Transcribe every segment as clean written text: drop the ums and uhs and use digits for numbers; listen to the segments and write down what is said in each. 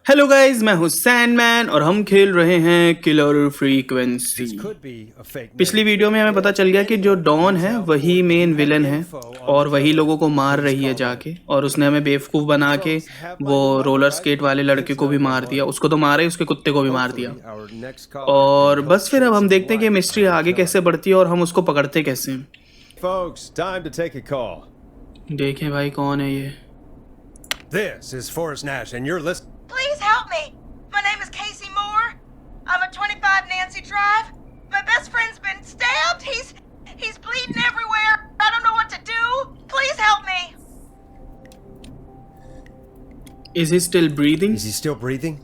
Hello guys, मैं हूँ Sandman और हम खेल रहे हैं किलर फ्रीक्वेंसी। पिछली वीडियो में हमें पता चल गया कि जो डॉन है वही मेन विलन है और वही लोगों को मार रही है जाके, और उसने हमें बेवकूफ़ बना के वो रोलर स्केट वाले लड़के को भी मार दिया। उसको तो मारा ही, उसके कुत्ते को भी मार दिया। और बस फिर अब हम देखते हैं कि मिस्ट्री आगे कैसे बढ़ती है और हम उसको पकड़ते कैसे हैं। देखें भाई कौन है ये। This is Forrest Nash, and you're listening. Please help me. My name is Casey Moore. I'm at 25 Nancy Drive. My best friend's been stabbed. He's bleeding everywhere. I don't know what to do. Please help me. Is he still breathing? Is he still breathing?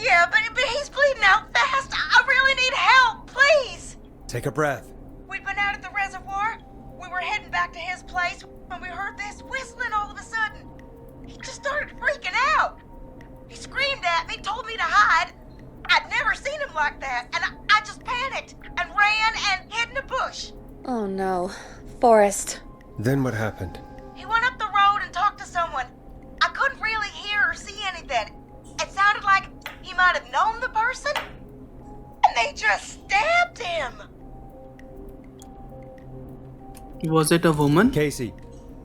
Yeah, but he's bleeding out fast. I really need help. Please. Take a breath. We'd been out at the reservoir. We were heading back to his place when we heard this whistling all of a sudden. He just started freaking out. He screamed at me, told me to hide. I'd never seen him like that, and I just panicked and ran and hid in a bush. Oh no. Forrest. Then what happened? He went up the road and talked to someone. I couldn't really hear or see anything. It sounded like he might have known the person, and they just stabbed him. Was it a woman? Casey,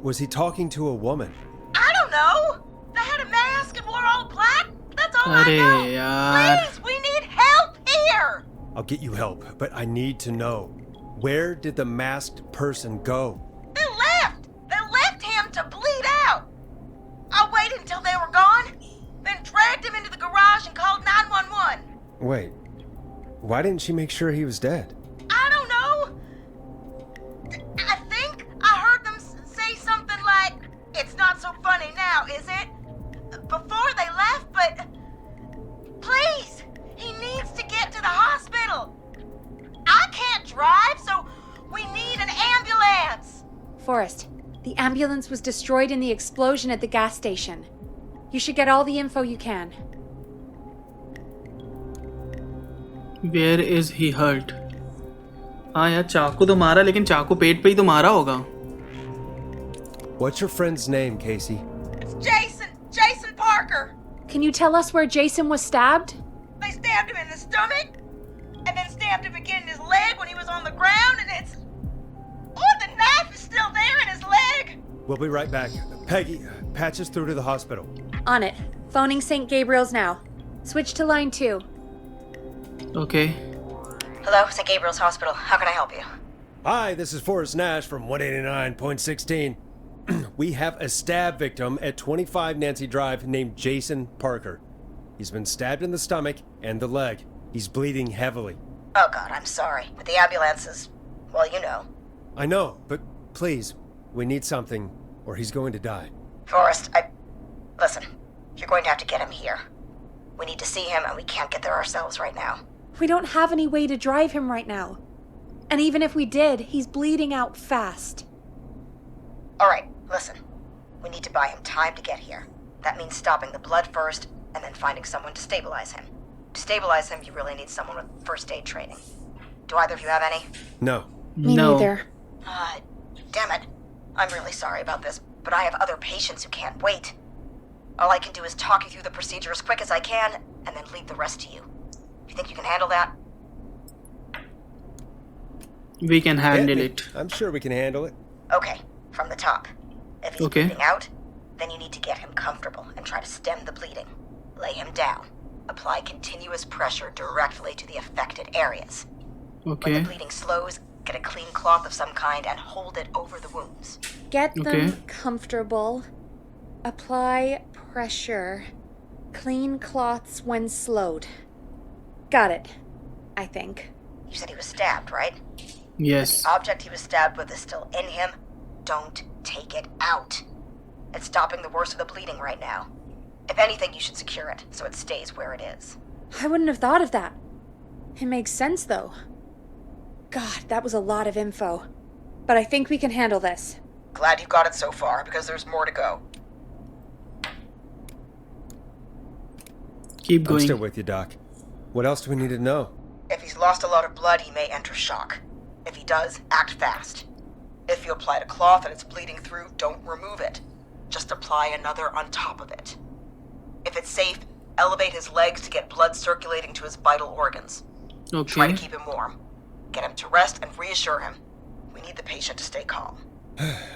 was he talking to a woman? I don't know. They had a mask and wore all black. That's all I अरे know. यार। Please, we need help here. I'll get you help, but I need to know. Where did the masked person go? They left. They left him to bleed out. I waited until they were gone, then dragged him into the garage and called 911. Wait, why didn't she make sure he was dead? I don't know. I think I heard them say something like, "It's not so funny now, is it?" Before they left, but please, he needs to get to the hospital. I can't drive, so we need an ambulance. Forrest, the ambulance was destroyed in the explosion at the gas station. You should get all the info you can. Where is he hurt? हाँ यार, चाकू तो मारा, लेकिन चाकू पेट पे ही तो मारा होगा। What's your friend's name, Casey? It's Jason Parker. Can you tell us where Jason was stabbed? They stabbed him in the stomach, and then stabbed him again in his leg when he was on the ground, and it's... Oh, the knife is still there in his leg! We'll be right back. Peggy, patch us through to the hospital. On it. Phoning St. Gabriel's now. Switch to line 2. Okay. Hello, St. Gabriel's Hospital. How can I help you? Hi, this is Forrest Nash from 189.16. We have a stab victim at 25 Nancy Drive named Jason Parker. He's been stabbed in the stomach and the leg. He's bleeding heavily. Oh, God, I'm sorry. But the ambulance is... well, you know. I know, but please, we need something or he's going to die. Forrest, Listen, you're going to have to get him here. We need to see him, and we can't get there ourselves right now. We don't have any way to drive him right now. And even if we did, he's bleeding out fast. All right, listen. We need to buy him time to get here. That means stopping the blood first, and then finding someone to stabilize him. To stabilize him, you really need someone with first aid training. Do either of you have any? No. Me No. neither. Damn it. I'm really sorry about this, but I have other patients who can't wait. All I can do is talk you through the procedure as quick as I can, and then leave the rest to you. You think you can handle that? We can handle Yeah, it. I'm sure we can handle it. Okay, from the top. If he's Okay. bleeding out, then you need to get him comfortable and try to stem the bleeding. Lay him down. Apply continuous pressure directly to the affected areas. When Okay. the bleeding slows, get a clean cloth of some kind and hold it over the wounds. Get them Okay. comfortable. Apply pressure. Clean cloths when slowed. Got it. I think. You said he was stabbed, right? Yes. The object he was stabbed with is still in him. Don't take it out. It's stopping the worst of the bleeding right now. If anything, you should secure it so it stays where it is. I wouldn't have thought of that. It makes sense, though. God, that was a lot of info. But I think we can handle this. Glad you got it so far, because there's more to go. Keep I'm going. still with you, Doc. What else do we need to know? If he's lost a lot of blood, he may enter shock. If he does, act fast. If you applied a cloth and it's bleeding through, don't remove it. Just apply another on top of it. If it's safe, Elevate his legs to get blood circulating to his vital organs. Try okay to keep him warm. Get him to rest and reassure him. We need the patient to stay calm.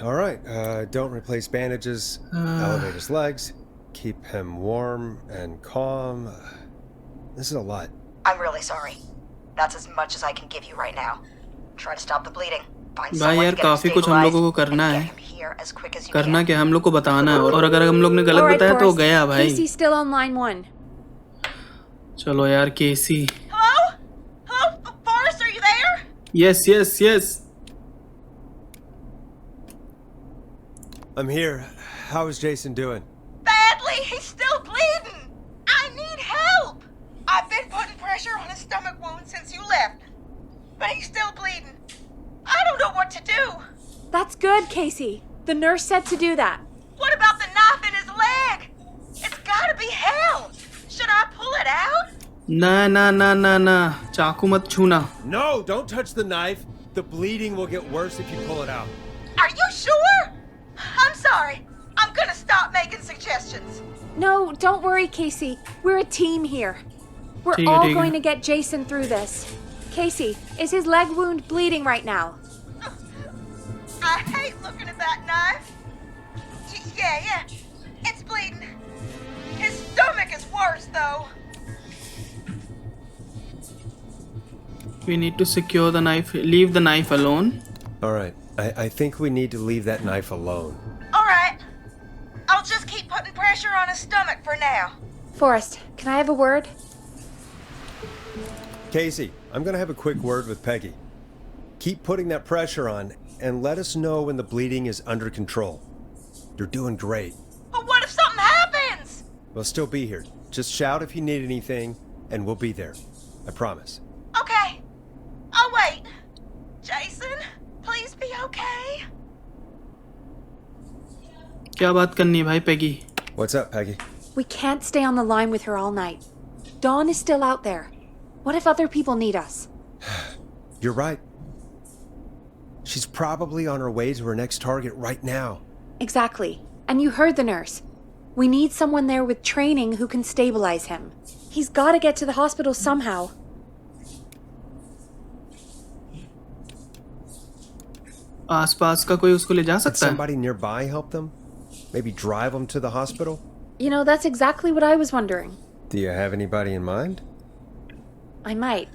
All right, don't replace bandages. Elevate his legs. Keep him warm and calm. This is a lot. I'm really sorry. That's as much as I can give you right now. Try to stop the bleeding. Find भाई someone यार to get him काफी कुछ हम लोगों को stabilized करना and है get him here as quick as you करना can. क्या हम लोग को बताना है और अगर हम लोग ने गलत All right, बताया तो Forrest. गया भाई Casey's still on line 1. चलो यार केसी Hello? Hello? Forrest, are you there? Yes yes yes I'm here. How is Jason doing? Badly. He's still bleeding. I need help. I've been putting pressure on his stomach wound since you left. But he's still bleeding. I don't know what to do. That's good, Casey. The nurse said to do that. What about the knife in his leg? It's gotta be held. Should I pull it out? ना ना ना ना ना चाकू मत छूना No, don't touch the knife. The bleeding will get worse if you pull it out. Are you sure? I'm sorry. I'm gonna stop making suggestions. No, don't worry, Casey. We're a team here. We're ठीक है, all ठीक है। going to get Jason through this. Casey, is his leg wound bleeding right now? I hate looking at that knife. Yeah. It's bleeding. His stomach is worse, though. we need to secure the knife leave the knife alone All right, I think we need to leave that knife alone. All right. I'll just keep putting pressure on his stomach for now. Forrest, can I have a word? Casey, I'm gonna have a quick word with Peggy. Keep putting that pressure on and let us know when the bleeding is under control. You're doing great. But what if something happens? We'll still be here. Just shout if you need anything, and we'll be there. I promise. Okay. I'll wait. Jason, please be okay. क्या बात करनी है भाई Peggy What's up, Peggy? We can't stay on the line with her all night. Dawn is still out there. What if other people need us? You're right. She's probably on her way to her next target right now. Exactly. And you heard the nurse. We need someone there with training who can stabilize him. He's got to get to the hospital somehow. आसपास का कोई उसको ले जा Could सकता है somebody nearby help them? Maybe drive them to the hospital? You know, that's exactly what I was wondering. Do you have anybody in mind? I might.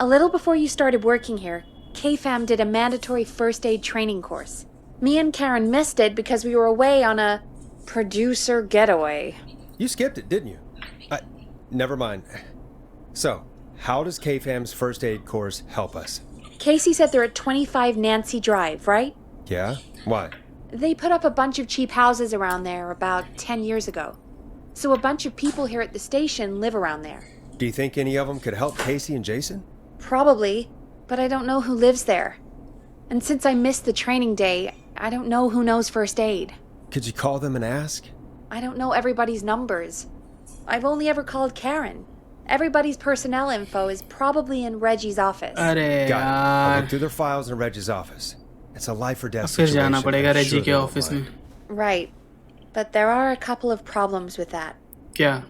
A little before you started working here, KFAM did a mandatory first aid training course. Me and Karen missed it because we were away on a producer getaway. You skipped it, didn't you? Never mind. So, how does KFAM's first aid course help us? Casey said they're at 25 Nancy Drive, right? Yeah? Why? They put up a bunch of cheap houses around there about 10 years ago. So a bunch of people here at the station live around there. Do you think any of them could help Casey and Jason? Probably, but I don't know who lives there. And since I missed the training day, I don't know who knows first aid. Could you call them and ask? I don't know everybody's numbers. I've only ever called Karen. Everybody's personnel info is probably in Reggie's office. अरे Got it. I'll यार look through their files in Reggie's office. It's a life or death फिर situation. जाना पड़ेगा I'm रेजी sure के they won't office में mind. Right. But there are a couple of problems with that. क्या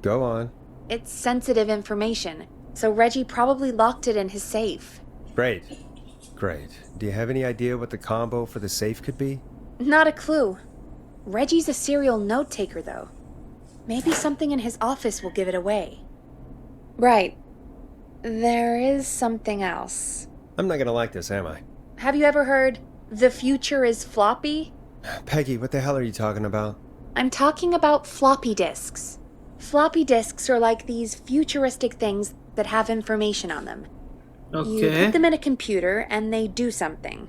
Go on. It's sensitive information, so Reggie probably locked it in his safe. Great. Great. Do you have any idea what the combo for the safe could be? Not a clue. Reggie's a serial note taker, though. Maybe something in his office will give it away. Right. There is something else. I'm not gonna like this, am I? Have you ever heard, the future is floppy? Peggy, what the hell are you talking about? I'm talking about floppy disks. Floppy disks are like these futuristic things that have information on them. You okay put them in a computer and they do something.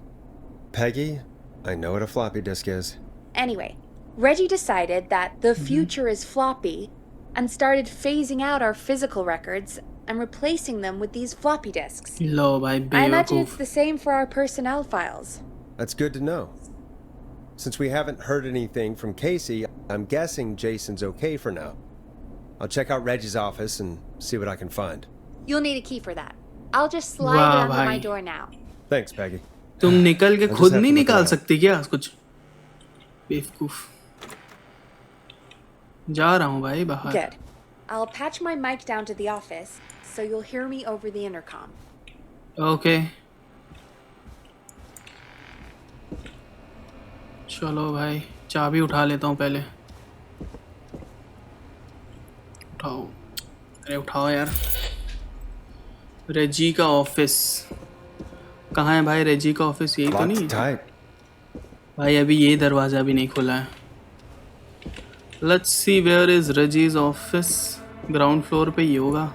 Peggy, I know what a floppy disk is. Anyway, Reggie decided that the future is floppy and started phasing out our physical records and replacing them with these floppy disks. लो भाई I imagine it's बेवकूफ the same for our personnel files. That's good to know. Since we haven't heard anything from Casey, I'm guessing Jason's okay for now. I'll check out Reggie's office and see what I can find. You'll need a key for that. I'll just slide it वाह under my भाई door now. Thanks, Peggy. तुम निकल के I just खुद have नहीं to look निकाल it up. सकती क्या कुछ बेवकूफ। जा रहा हूँ भाई बाहर। Good. I'll patch my mic down to the office, so you'll hear me over the intercom. Okay चलो भाई, चाबी उठा लेता हूँ पहले। उठाओ, अरे उठाओ यार। रेजी का ऑफिस कहाँ है भाई? रेजी का ऑफिस यही तो नहीं है भाई? अभी ये दरवाज़ा भी नहीं खुला है। लेट्स सी वेयर इज रेजीज ऑफिस। ग्राउंड फ्लोर पे ही होगा।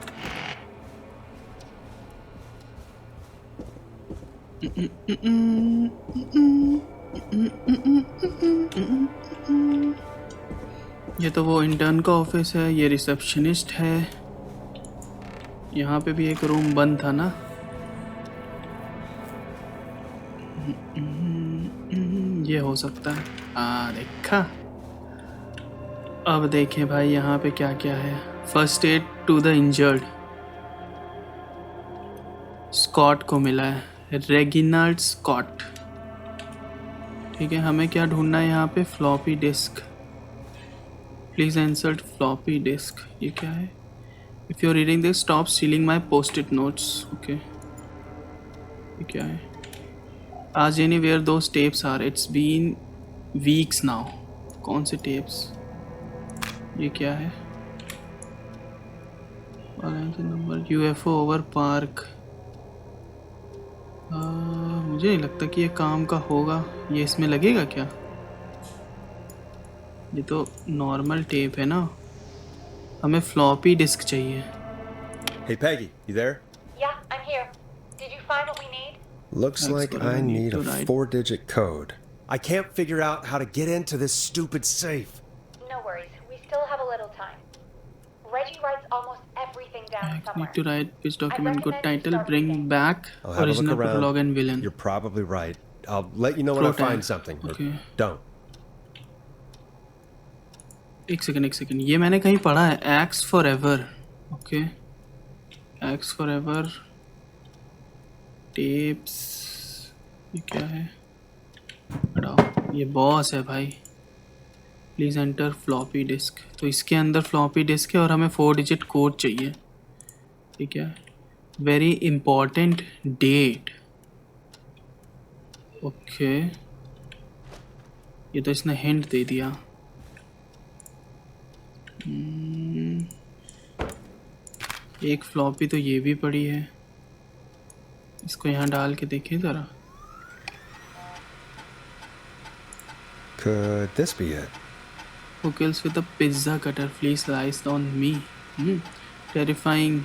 ये तो वो इंटर्न का ऑफिस है, ये रिसेप्शनिस्ट है। यहाँ पे भी एक रूम बंद था ना। ये हो सकता है। देखा। अब देखें भाई यहाँ पे क्या क्या है। First aid to the injured Scott को मिला है, रेगिनाल्ड स्कॉट। ठीक है, हमें क्या ढूंढना है यहाँ पे? Floppy disk. Please insert floppy disk. ये क्या है? If you are reading this stop stealing my post it notes. Okay, ये क्या है? आज anywhere those tapes are, it's been weeks now. कौन से टेप्स? ये क्या है? Number UFO over park. मुझे नहीं लगता कि ये काम का होगा। ये इसमें लगेगा क्या? ये तो नॉर्मल टेप है ना। हमें फ्लॉपी डिस्क चाहिए। Hey Peggy, you there? Yeah, I'm here. Did you find what we need? Looks That's like what I I need need to a write. 4-digit code. I can't figure out how to get into this stupid safe. No worries. We still have a little time. Reggie writes almost everything down I somewhere. need to write which document. Good recommend you title. start Bring reading. back I'll have a original look around. prologue and villain. You're probably right. I'll let you know when I Protag. find something. Or Okay. don't. एक second, ये मैंने कहीं पढ़ा है। X for ever. Okay, x for ever tapes. ये क्या है? हटाओ, ये बॉस है भाई। Please enter floppy disk. तो इसके अंदर फ्लॉपी डिस्क है और हमें 4 डिजिट कोड चाहिए। ठीक है, वेरी इम्पॉर्टेंट डेट। ओके, ये तो इसने हिंट दे दिया। एक फ्लॉपी तो ये भी पड़ी है। इसको यहाँ डाल के देखिए ज़रा। Could this be it? Who kills with a pizza cutter? Please lies on me. Terrifying.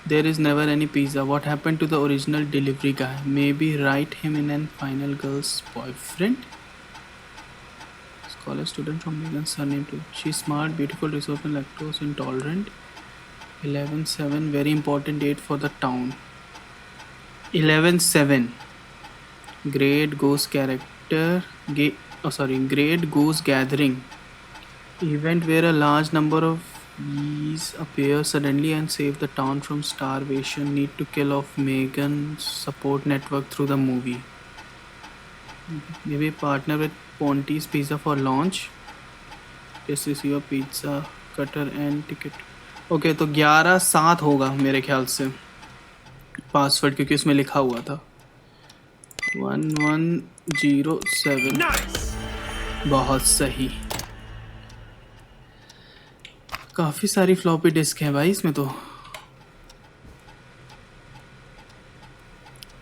There is never any pizza. What happened to the original delivery guy? Maybe write him in and final girl's boyfriend? College student from Megan's surname too. She's smart, beautiful, resourceful, lactose intolerant. 11/7, very important date for the town. 11/7. Great Goose character. Great Goose Gathering. Event where a large number of bees appear suddenly and save the town from starvation. Need to kill off Megan's support network through the movie. Maybe partner with Ponti's Pizza for launch. Just receive a pizza cutter and ticket. Okay, तो 11/7 होगा मेरे ख्याल से password, क्योंकि उसमें लिखा हुआ था 1107। बहुत सही। काफ़ी सारी फ्लॉपी डिस्क हैं भाई इसमें तो।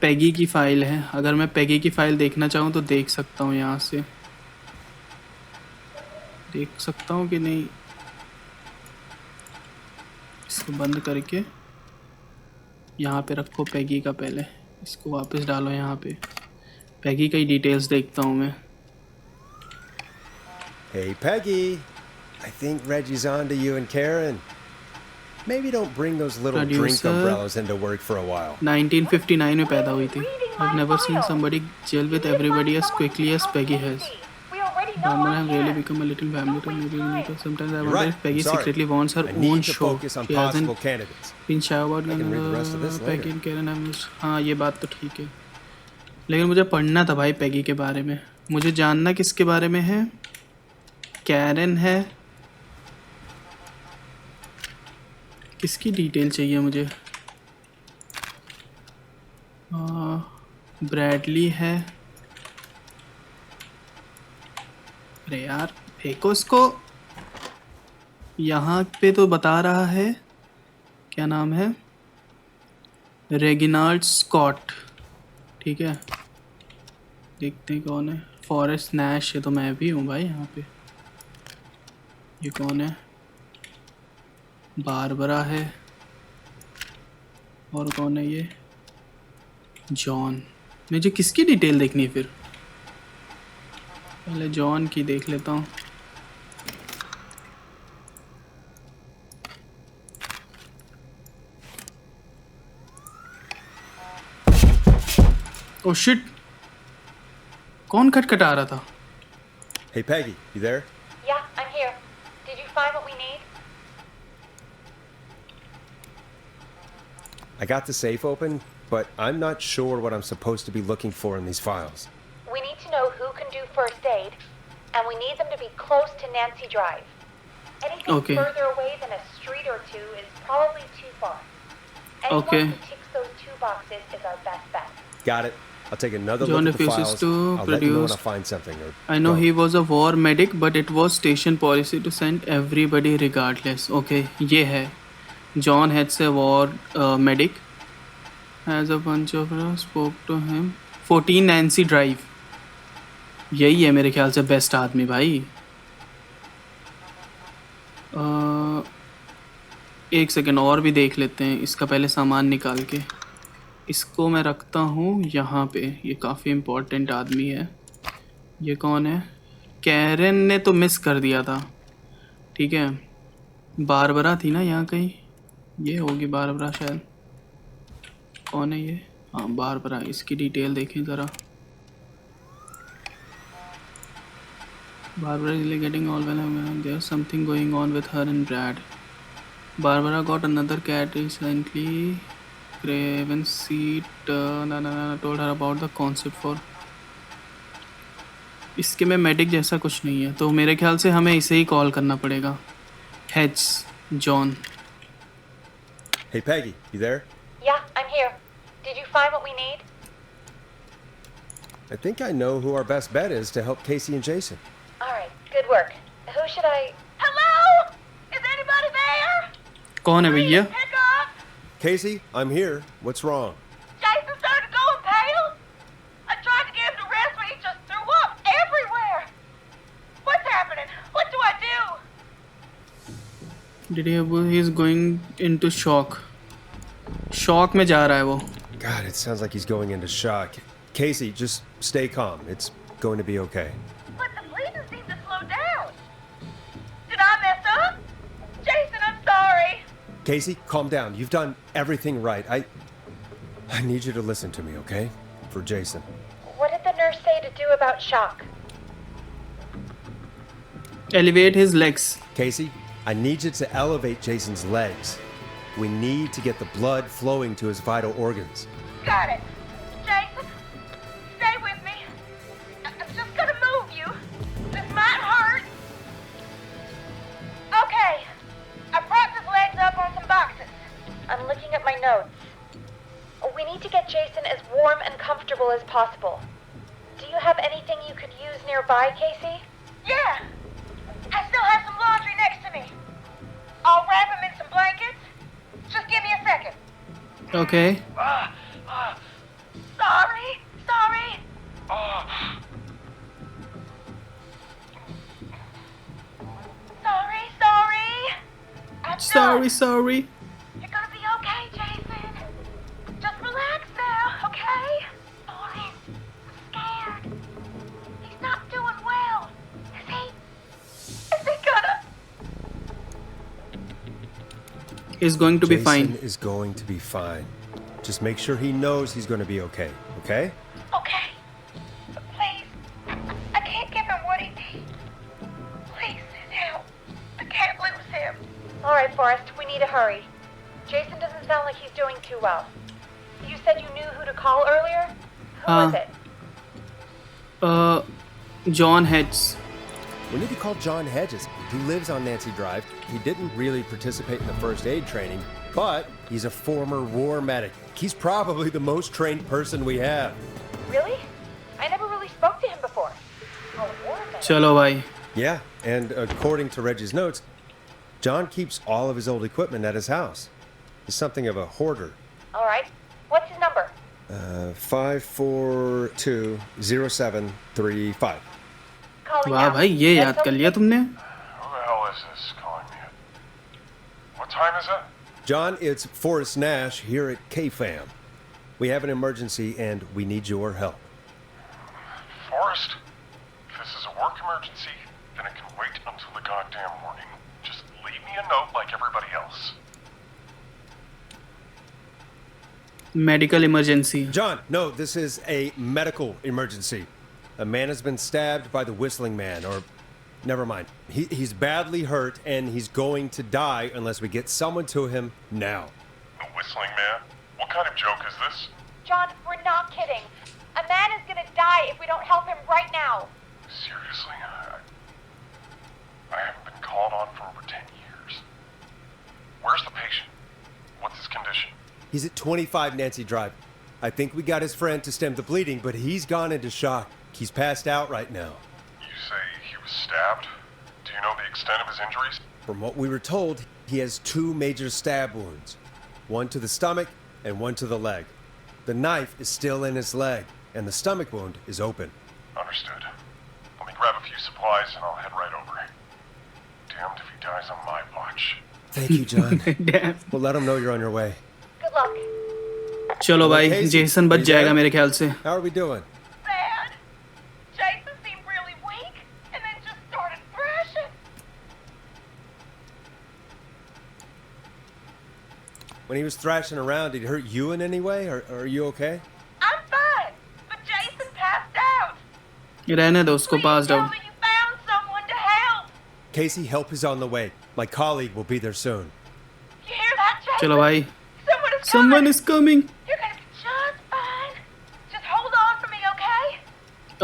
पैगी की फ़ाइल है। अगर मैं पैगी की फ़ाइल देखना चाहूँ तो देख सकता हूँ, यहाँ से देख सकता हूँ कि नहीं। इसको बंद करके यहाँ पे रखो पैगी का। पहले इसको वापस डालो यहाँ पे। पैगी का ही डिटेल्स देखता हूँ मैं। Hey Peggy, I think Reggie's on to you and Karen. Maybe don't bring those little drink Producer. umbrellas into work for a while. 1959 में पैदा हुई थी। I've never seen somebody gel with everybody as quickly as Peggy has. We already know Brahman why have he really is. become a little family to maybe we need to. Sometimes I You're wonder right. if Peggy Sorry. secretly wants her I own need to show. focus on She possible hasn't candidates. been shy about I can read the rest of this Peggy later. and Karen have missed. हाँ, ये बात तो ठीक है, लेकिन मुझे पढ़ना था भाई पैगी के बारे में। मुझे जानना किसके बारे में है? कैरन है। किसकी डिटेल चाहिए मुझे? ब्रैडली है। अरे यार फेंको इसको। यहाँ पे तो बता रहा है, क्या नाम है, रेगिनाल्ड स्कॉट। ठीक है, देखते हैं कौन है। फॉरेस्ट नैश है तो मैं भी हूँ भाई यहाँ पे। ये कौन है? बारबरा है। और कौन है ये? जॉन। मुझे किसकी डिटेल देखनी है फिर? पहले जॉन की देख लेता हूँ। ओह शिट, कौन खटखटा रहा था? Hey Peggy, you there? Yeah, I'm here. Did you find what we need? I got the safe open, but I'm not sure what I'm supposed to be looking for in these files. We need to know who can do first aid, and we need them to be close to Nancy Drive. Anything Okay. further away than a street or two is probably too far. Anyone Okay. who ticks those two boxes is our best bet. Got it. I'll take another John look at the refuses files. to I'll let you know when produce- I find something. Or I know don't. he was a war medic, but it was station policy to send everybody regardless. Okay, ये है John Heads a war medic. Has a bunch of spoke to him. 14 Nancy Drive. यही है मेरे ख्याल से best आदमी भाई। एक सेकंड और भी देख लेते हैं इसका, पहले सामान निकाल के। इसको मैं रखता हूँ यहाँ पे। ये काफ़ी इम्पोर्टेंट आदमी है। ये कौन है? कैरन ने तो मिस कर दिया था। ठीक है, बारबरा थी ना यहाँ कहीं। ये होगी बारबरा शायद। कौन है ये? हाँ बारबरा। इसकी डिटेल देखें ज़रा। Barbara is getting all well. There's something going on with her and Brad. Barbara got another cat recently. Craven seat told her about the concept for. इसके में मेडिक जैसा कुछ नहीं है, तो मेरे ख्याल से हमें इसे ही कॉल करना पड़ेगा। Heads John. Hey Peggy, you there? Yeah, I'm here. Did you find what we need? I think I know who our best bet is to help Casey and Jason. All right, good work. Who should I... Hello? Is anybody there? कौन है भैया? Pick up! Casey, I'm here. What's wrong? Jason started going pale. I tried to get him to rest, but he just threw up everywhere. What's happening? What do I do? Did he's going into shock. Shock में जा रहा है वो। God, it sounds like he's going into shock. Casey, just stay calm. It's going to be okay. But the bleeding seemed to slow down. Did I mess up? Jason, I'm sorry. Casey, calm down. You've done everything right. I need you to listen to me, okay? For Jason. What did the nurse say to do about shock? Elevate his legs. Casey, I need you to elevate Jason's legs. We need to get the blood flowing to his vital organs. Got it. Jason, stay with me. I'm just gonna move you. This might hurt. Okay. I propped his legs up on some boxes. I'm looking at my notes. We need to get Jason as warm and comfortable as possible. Do you have anything you could use nearby, Casey? Yeah. I still have some laundry next to me. I'll wrap him in some blankets. Just give me a second. Okay. Sorry. Sorry. I'm done. Sorry. You're gonna be okay, Jason. Just relax now, okay? Sorry. I'm scared. He's not doing well. Is he? Is he gonna? Is going to be Jason fine. is going to be fine. Just make sure he knows he's going to be okay, okay? Okay. But please, I can't give him what he needs. Please send help. I can't lose him. All right, Forrest, we need to hurry. Jason doesn't sound like he's doing too well. You said you knew who to call earlier? Who was it? John Heads. We need to call John Hedges. He lives on Nancy Drive. He didn't really participate in the first aid training, but he's a former war medic. He's probably the most trained person we have. Really? I never really spoke to him before. चलो भाई. Yeah, and according to Reggie's notes, John keeps all of his old equipment at his house. He's something of a hoarder. All right. What's his number? 5420735. Calling वाह now. भाई, ये याद कर लिया तुमने. Who the hell is this calling me? What time is it? John, it's Forrest Nash here at KFAM. We have an emergency and we need your help. Forrest? If this is a work emergency, then it can wait until the goddamn morning. Just leave me a note like everybody else. Medical emergency. John, no, this is a medical emergency. A man has been stabbed by the Whistling Man, or never mind. He's badly hurt and he's going to die unless we get someone to him now. The Whistling Man? What kind of joke is this? John, we're not kidding. A man is gonna die if we don't help him right now. Seriously? I haven't been called on for over 10 years. Where's the patient? What's his condition? He's at 25 Nancy Drive. I think we got his friend to stem the bleeding, but he's gone into shock. He's passed out right now. You say he was stabbed? Do you know the extent of his injuries? From what we were told, he has 2 major stab wounds. One to the stomach and one to the leg. The knife is still in his leg, and the stomach wound is open. Understood. Let me grab a few supplies and I'll head right over. Damned if he dies on my watch. Thank you, John. Damn. We'll let him know you're on your way. Good luck. चलो भाई, Jason बच जाएगा मेरे ख्याल से. How are we doing? Bad. Jason seemed really weak and then just started thrashing. When he was thrashing around, did he hurt you in any way? Are you okay? I'm fine, but Jason passed out. रहने दो उसको, Please passed tell out. me you found someone to help. Casey, help is on the way. My colleague will be there soon. You hear that, Jason? चलो भाई. Someone Someone is coming. is coming. You're gonna be just fine. Just hold on for me, okay?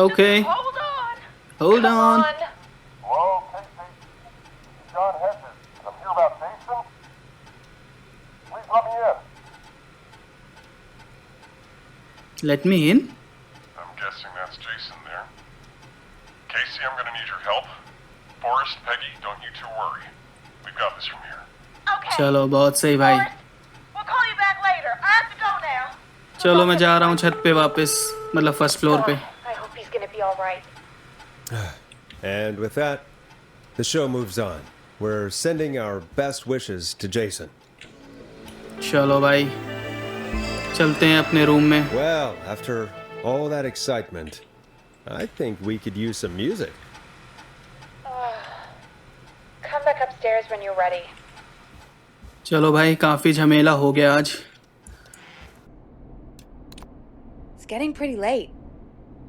Okay. Just hold on. Hold Come on. Hello, Casey. John Hedges. I'm here about Jason. Please let me in. Let me in. I'm guessing that's Jason there. Casey, I'm gonna need your help. Forrest, Peggy, don't you two worry. We've got this from here. Okay. चलो, बहुत सही भाई. Forrest, we'll call you back later. I have to go now. चलो मैं जा रहा हूँ छत पे वापस, मतलब फर्स्ट फ्लोर पे. I hope he's gonna be all right. And with that, the show moves on. We're sending our best wishes to Jason. चलो भाई, चलते हैं अपने रूम में. Well, after all that excitement, I think we could use some music. Come back upstairs when you're ready. चलो भाई, काफी झमेला हो गया आज. It's getting pretty late.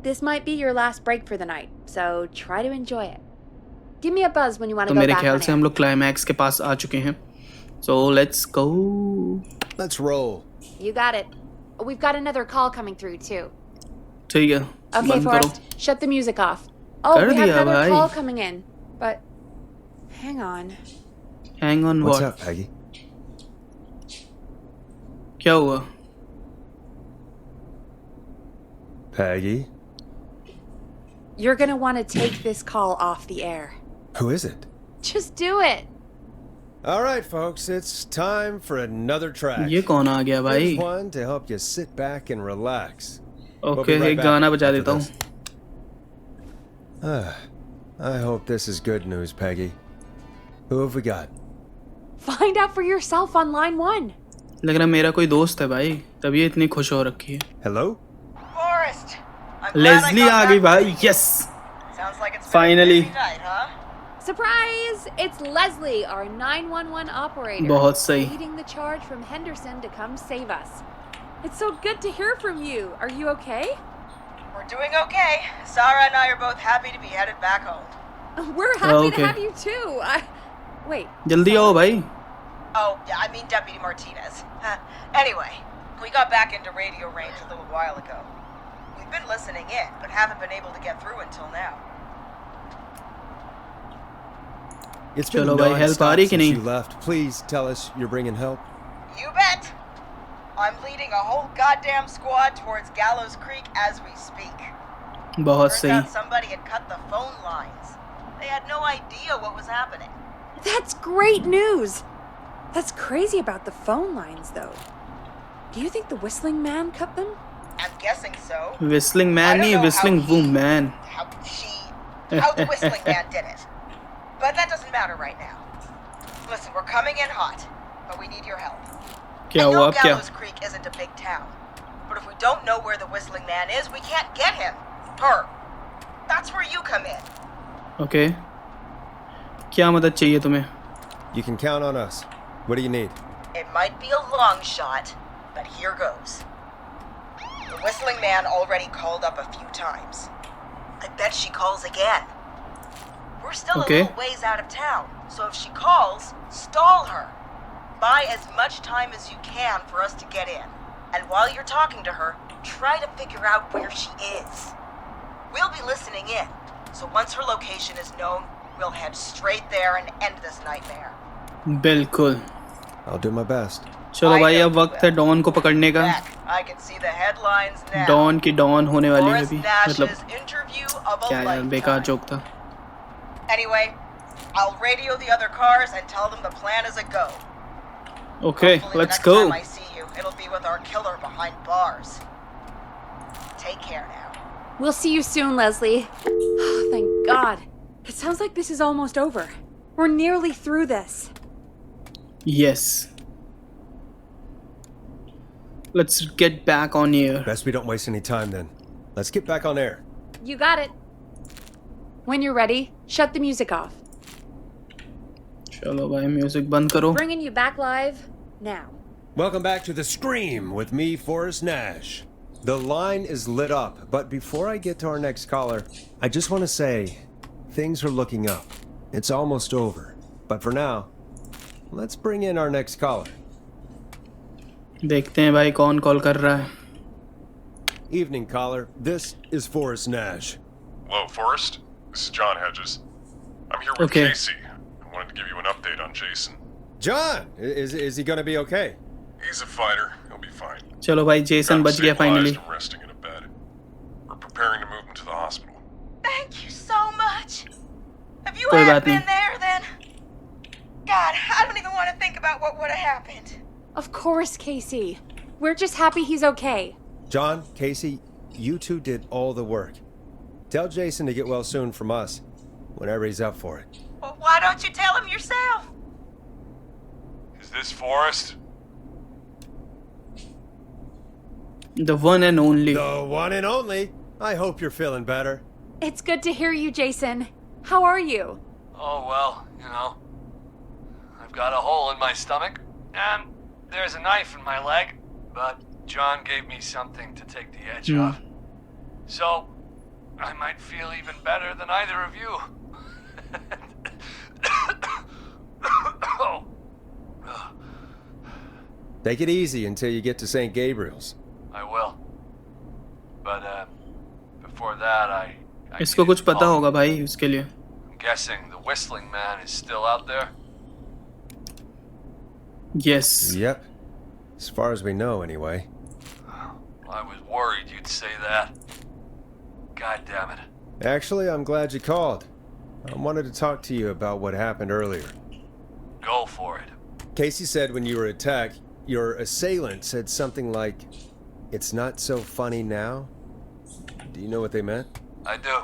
This might be your last break for the night, so try to enjoy it. Give me a buzz when you want तो to go मेरे back ख्याल on से हम air. लोग क्लाइमैक्स के पास आ चुके हैं. So let's go. Let's roll. You got it. We've got another call coming through too. ठीक है. Okay, बंद करो. Forrest, shut the music off. Oh, कर we have दिया another भाई. call coming in. But hang on. Hang on What's what? up, Peggy? क्या हुआ? Peggy? You're gonna want to take this call off the air. Who is it? Just do it. All right, folks, it's time for another track. ये कौन आ गया भाई? Here's one to help you sit back and relax. We'll be Okay, right एक back गाना बजा after देता हूँ. this. I hope this is good news, Peggy. Who have we got? Find out for yourself on line 1. लग रहा मेरा कोई दोस्त है भाई, तभी इतनी खुश हो रखी है. Hello? Forrest. I'm glad I Leslie got आ back गई with भाई. you. Yes. Sounds like it's Finally. been a busy night, huh? Surprise! It's Leslie, our 911 operator. बहुत सही. Leading the charge from Henderson to come save us. It's so good to hear from you. Are you okay? We're doing okay. Sarah and I are both happy to be headed back home. We're happy Okay. to have you too. Wait. जल्दी आओ भाई. Oh, yeah, I mean Deputy Martinez. Anyway, we got back into radio range a little while ago. We've been listening in, but haven't been able to get through until now. It's been चलो भाई, help आ non-stop रही कि since नहीं? you left. Please tell us you're bringing help. You bet. I'm leading a whole goddamn squad towards Gallows Creek as we speak. बहुत Turns सही. out somebody had cut the phone lines. They had no idea what was happening. That's great news! That's crazy about the phone lines, though. Do you think the Whistling Man cut them? I'm guessing so. Whistling man I don't नहीं, know whistling how he- woman. How the Whistling Man did it. But that doesn't matter right now. Listen, we're coming in hot, but we need your help. क्या I know हुआ अब क्या? Gallows Creek isn't a big town, but if we don't know where the Whistling Man is, we can't get him. Her. That's where you come in. Okay. क्या मदद चाहिए तुम्हें? You can count on us. What do you need? It might be a long shot, but here goes. The Whistling Man already called up a few times. I bet she calls again. We're still Okay. a little ways out of town, so if she calls, stall her. Buy as much time as you can for us to get in. And while you're talking to her, try to figure out where she is. We'll be listening in, so once her location is known, we'll head straight there and end this nightmare. बिल्कुल. I'll do my best. चलो I भाई, know अब you वक्त है will. Don को पकड़ने का. Heck, I can see the headlines now. डॉन की डॉन होने वाली है Forrest अभी. Nash's मतलब interview of a क्या यार, बेकार lifetime. जोक था. Anyway, I'll radio the other cars and tell them the plan is a go. Okay, Hopefully the let's next go. time I see you, it'll be with our killer behind bars. Take care now. We'll see you soon, Leslie. Thank God. It sounds like this is almost over. We're nearly through this. Yes. Let's get back on air. Best we don't waste any time then. Let's get back on air. You got it. When you're ready, shut the music off. चलो भाई, music बंद करो. Bringing you back live now. Welcome back to The Scream with me, Forrest Nash. The line is lit up, but before I get to our next caller, I just want to say things are looking up. It's almost over. But for now, let's bring in our next caller. देखते हैं भाई कौन call कर रहा है. Evening, caller. This is Forrest Nash. Hello, Forrest. This is John Hedges. I'm here with Okay. Casey. I wanted to give you an update on Jason. John, is he going to be okay? He's a fighter. He'll be fine. चलो भाई, Jason Got बच गया stabilized finally. and resting in a bed. We're preparing to move him to the hospital. Thank you so much. If you कोई hadn't बात been नहीं. there, then... God, I don't even want to think about what would have happened. Of course, Casey. We're just happy he's okay. John, Casey, you two did all the work. Tell Jason to get well soon from us, whenever he's up for it. Well, why don't you tell him yourself? Is this Forrest? The one and only. The one and only. I hope you're feeling better. It's good to hear you, Jason. How are you? Oh, well, you know. I've got a hole in my stomach, and there's a knife in my leg, but John gave me something to take the edge off. So, I might feel even better than either of you. Oh. Take it easy until you get to St. Gabriel's. I will. But, before that, I इसको needed कुछ to पता call you. होगा भाई उसके लिए. I'm guessing the Whistling Man is still out there? Yes. Yep. As far as we know, anyway. I was worried you'd say that. God damn it. Actually, I'm glad you called. I wanted to talk to you about what happened earlier. Go for it. Casey said when you were attacked, your assailant said something like, "It's not so funny now." Do you know what they meant? I do.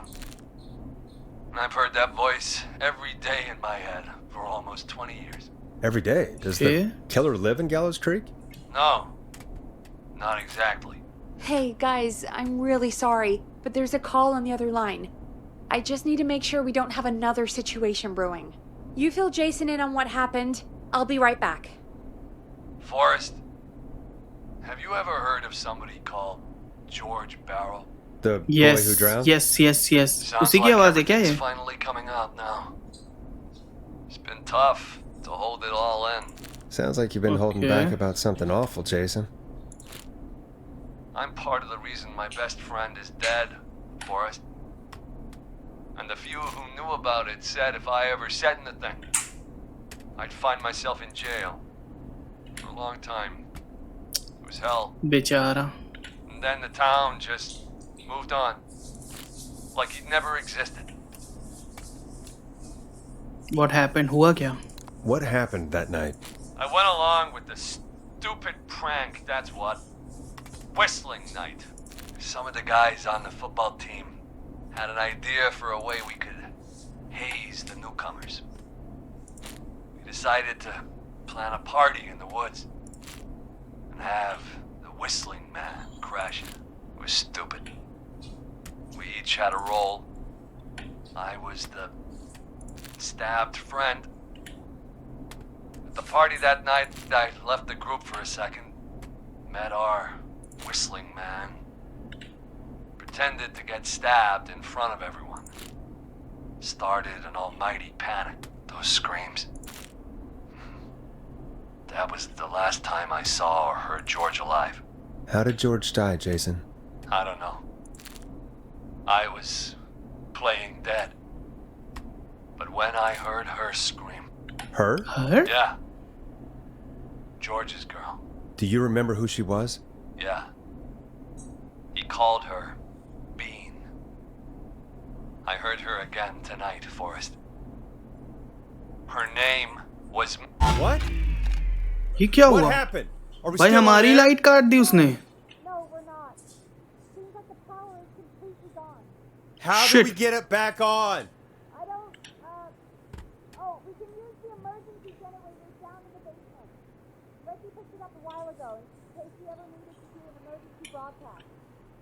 And I've heard that voice every day in my head for almost 20 years. Every day. Does Okay. the killer live in Gallows Creek? No, not exactly. Hey, guys, I'm really sorry, but there's a call on the other line. I just need to make sure we don't have another situation brewing. You fill Jason in on what happened. I'll be right back. Forrest, have you ever heard of somebody called George Barrow? The Yes. boy who drowned? Yes. Yes. Yes. Sounds उसी की like आवाज है क्या ये? everything's finally coming out now. It's been tough to hold it all in. Sounds like you've been holding Okay. back about something awful, Jason. I'm part of the reason my best friend is dead, Forrest. And the few who knew about it said if I ever said anything, I'd find myself in jail for a long time. It was hell. बेचारा. And then the town just moved on. Like it never existed. What happened? हुआ क्या? What happened that night? I went along with the stupid prank, that's what. Whistling night. Some of the guys on the football team had an idea for a way we could haze the newcomers. We decided to plan a party in the woods and have the Whistling Man crash it. It was stupid. We each had a role. I was the stabbed friend. At the party that night, I left the group for a second, met our Whistling Man, pretended to get stabbed in front of everyone. Started an almighty panic. Those screams. That was the last time I saw or heard George alive. How did George die, Jason? I don't know. I was playing dead. But when I heard her scream... Her? Her? Yeah. George's girl. Do you remember who she was? Yeah. He called her Bean. I heard her again tonight, Forrest. Her name was... What? ये क्या What हुआ? happened? Are we भाई still on हमारी air? Light काट दी उसने. No, we're not. Seems like the power is completely gone. How Shit. do we get it back on? I don't, oh, we can use the emergency generators down in the basement. Reggie picked it up a while ago in case we ever needed to do an emergency broadcast.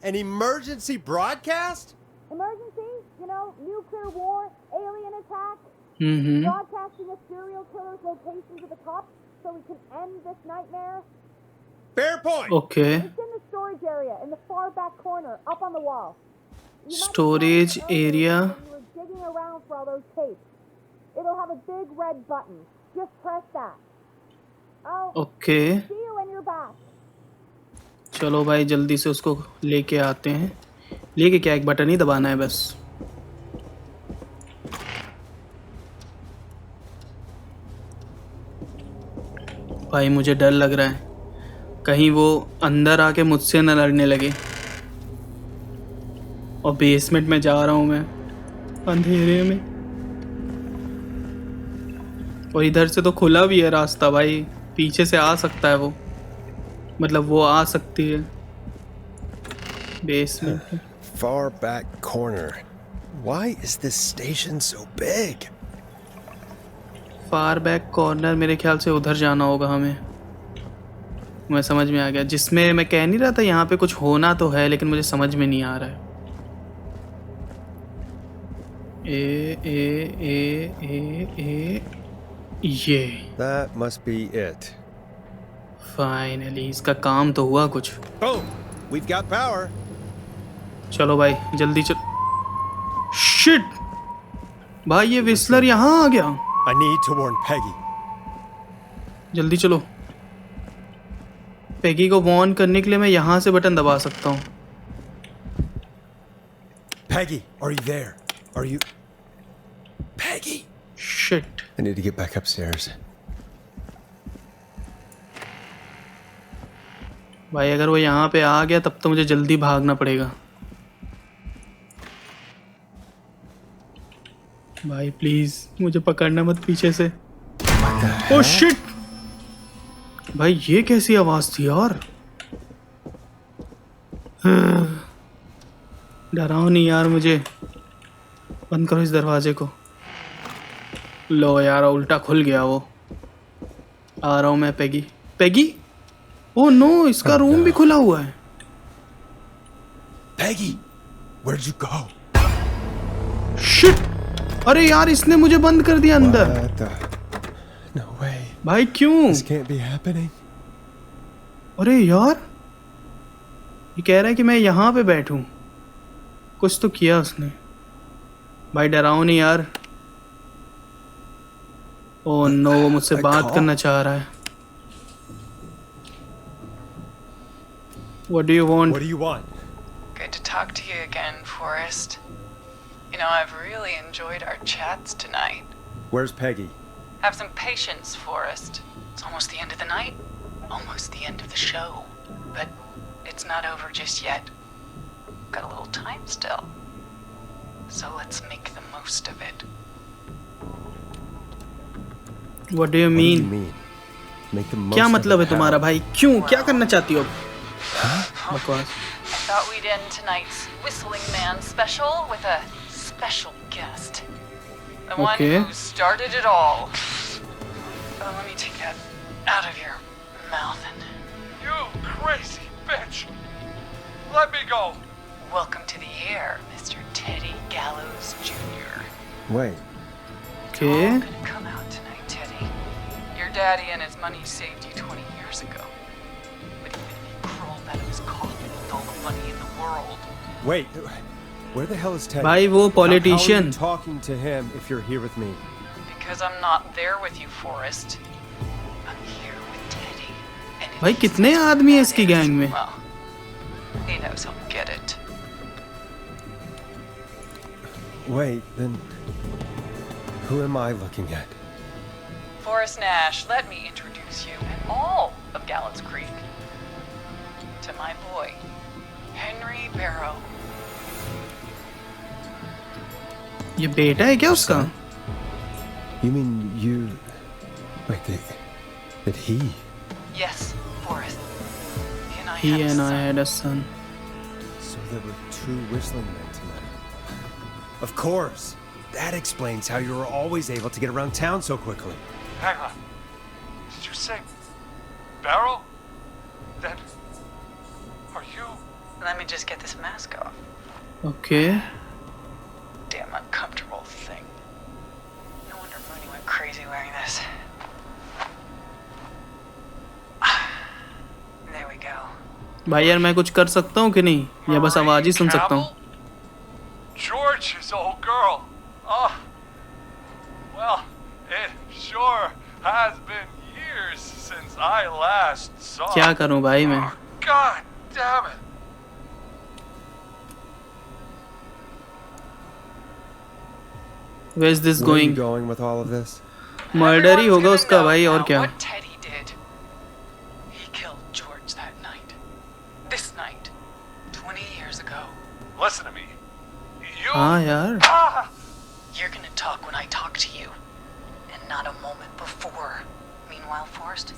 An emergency broadcast? Emergency? You know, nuclear war, alien attack, broadcasting a serial killer's location to the cops so we can end this nightmare. Fair point. Okay. It's in the storage area in the far back corner, up on the wall. You might have Storage found it earlier area. when you were digging around for all those tapes. It'll have a big red button. Just press that. I'll Okay. see you when you're back. चलो भाई जल्दी से उसको लेके आते हैं. लेके क्या, एक बटन ही दबाना है बस. भाई मुझे डर लग रहा है कहीं वो अंदर आके मुझसे न लड़ने लगे. और बेसमेंट में जा रहा हूँ मैं अंधेरे में. और इधर से तो खुला भी है रास्ता भाई. पीछे से आ सकता है वो. मतलब वो आ सकती है बेसमेंट में. Far back corner. Why is this station so big? Far back corner मेरे ख्याल से उधर जाना होगा हमें. मैं समझ में आ गया. जिसमें मैं कह नहीं रहा था यहाँ पे कुछ होना तो है लेकिन मुझे समझ में नहीं आ रहा है. ए ये That must be it. Finally इसका काम तो हुआ कुछ. Boom! We've got power. चलो भाई जल्दी चल. शिट भाई ये विस्लर यहाँ आ गया. I need to warn Peggy. जल्दी चलो. पेगी को वॉर्न करने के लिए मैं यहाँ से बटन दबा सकता हूँ. Peggy, are you there? Are you... Peggy! Shit. I need to get back upstairs. भाई अगर वो यहाँ पे आ गया तब तो मुझे जल्दी भागना पड़ेगा. भाई प्लीज मुझे पकड़ना मत पीछे से. Oh shit. भाई ये कैसी आवाज थी यार. डराओ नहीं यार मुझे. बंद करो इस दरवाजे को. लो यार उल्टा खुल गया वो. आ रहा हूँ मैं. Peggy Peggy. ओह नो इसका रूम भी खुला हुआ है. Peggy! Where'd you go? Shit. अरे यार इसने मुझे बंद कर दिया अंदर. What the... No way. भाई क्यों. This can't be happening. अरे यार ये कह रहा है कि मैं यहाँ पे बैठूं. कुछ तो किया उसने. भाई डराओ नहीं यार. ओह नो वो मुझसे बात करना चाह रहा है. What do you want? What do you want? Good to talk to you again, Forrest. You know, I've really enjoyed our chats tonight. Where's Peggy? Have some patience, Forrest. It's almost the end of the night. Almost the end of the show. But it's not over just yet. Got a little time still. So let's make the most of it. What do you mean? Make the most क्या of मतलब it है तुम्हारा how? भाई? क्यों? क्या करना चाहती हो? बकवास. I thought we'd end tonight's Whistling Man special with a special guest. The one Okay. who started it all. Let me take that out of your mouth and You crazy bitch! Let me go! welcome to the air, Mr. Teddy Gallows Jr. Wait, Okay. All gonna come out tonight, Teddy. Your daddy and his money saved you 20 years ago. But even if he crawled out of his coffin with all the money in the world, wait. Where the hell is Teddy? भाई वो How are politician. you talking to him if you're here with me? because I'm not there with you, Forrest. I'm here with Teddy. And if भाई he कितने says आदमी हैं that इसकी is, gang में? Well, he knows he'll get it. Wait, then who am I looking at? Forrest Nash, let me introduce you and all of Gallows Creek to my boy, Henry Barrow. ये बेटा है क्या उसका? You mean you... Wait, that he... Yes, Forrest. He and I He had a and I son. had a son. So there were two whistling men tonight. Of course! That explains how you were always able to get around town so quickly. Hang on. Did you say Barrow? Then are you? Let me just get this mask off. Okay. Damn uncomfortable thing. No wonder Mooney went crazy wearing this. There we go. भाई यार मैं कुछ कर सकता हूँ कि नहीं? या बस आवाज ही सुन सकता हूँ? George's old girl. Oh. Well, it sure has been years since I last saw. क्या करूँ भाई मैं? Oh, God damn it. Where's this Where are you going? going with all of this? Murder he Everyone's होगा gonna उसका know भाई और now क्या? What Teddy did. He killed George that night. This night. 20 years ago. Listen to me. You. हाँ यार. Ah! You're gonna talk when I talk to you. And not a moment before. Meanwhile, Forrest,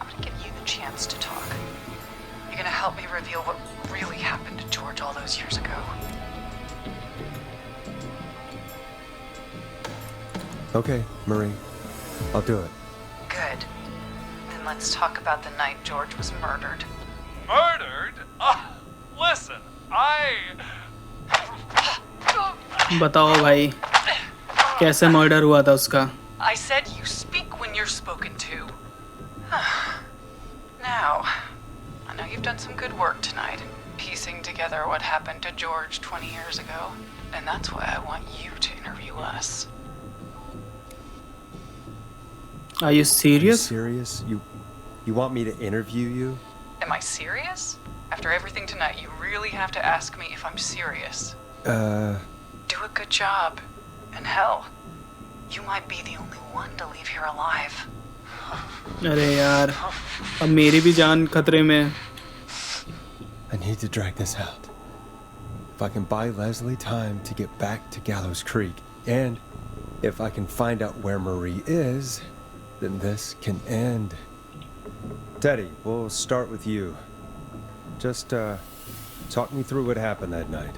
I'm gonna give you the chance to talk. You're gonna help me reveal what really happened to George all those years ago. Okay, Marie. I'll do it. Good. Then let's talk about the night George was murdered. Murdered? Listen, बताओ भाई कैसे murder हुआ था उसका? I said you speak when you're spoken to. Now, I know you've done some good work tonight in piecing together what happened to George 20 years ago, and that's why I want you to interview us. Are you Are you serious? serious? You want me to interview you? Am I serious? After everything tonight, you really have to ask me if I'm serious. Do a good job. And hell, you might be the only one to leave here alive. अरे यार अब मेरी भी जान खतरे में है. I need to drag this out. If I can buy Leslie time to get back to Gallows Creek, and if I can find out where Marie is, then this can end. Teddy, we'll start with you. Just, talk me through what happened that night.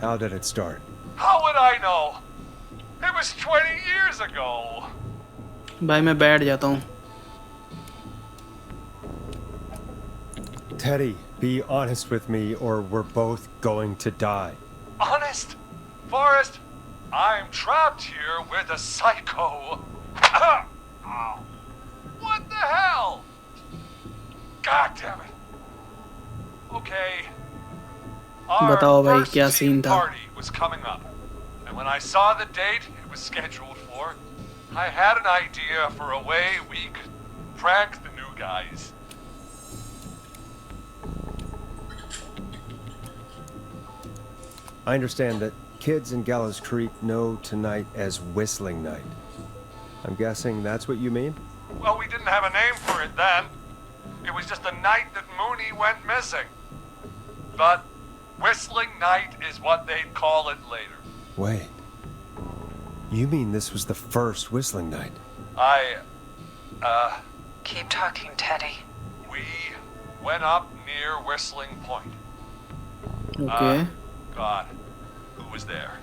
How did it start? how would I know? It was 20 years ago. भाई मैं बैठ जाता हूँ. Teddy, be honest with me or we're both going to die. Honest? Forrest, I'm trapped here with a psycho. Ow. What the hell? God damn it. Okay. Our बताओ भाई, first क्या team scene था? party was coming up. And when I saw the date it was scheduled for, I had an idea for a way we could prank the new guys. I understand that kids in Gallows Creek know tonight as Whistling Night. I'm guessing that's what you mean? Well, we didn't have a name for it then. It was just the night that Mooney went missing. But Whistling Night is what they'd call it later. Wait. You mean this was the first Whistling Night? Keep talking, Teddy. We went up near Whistling Point. Okay. God, who was there?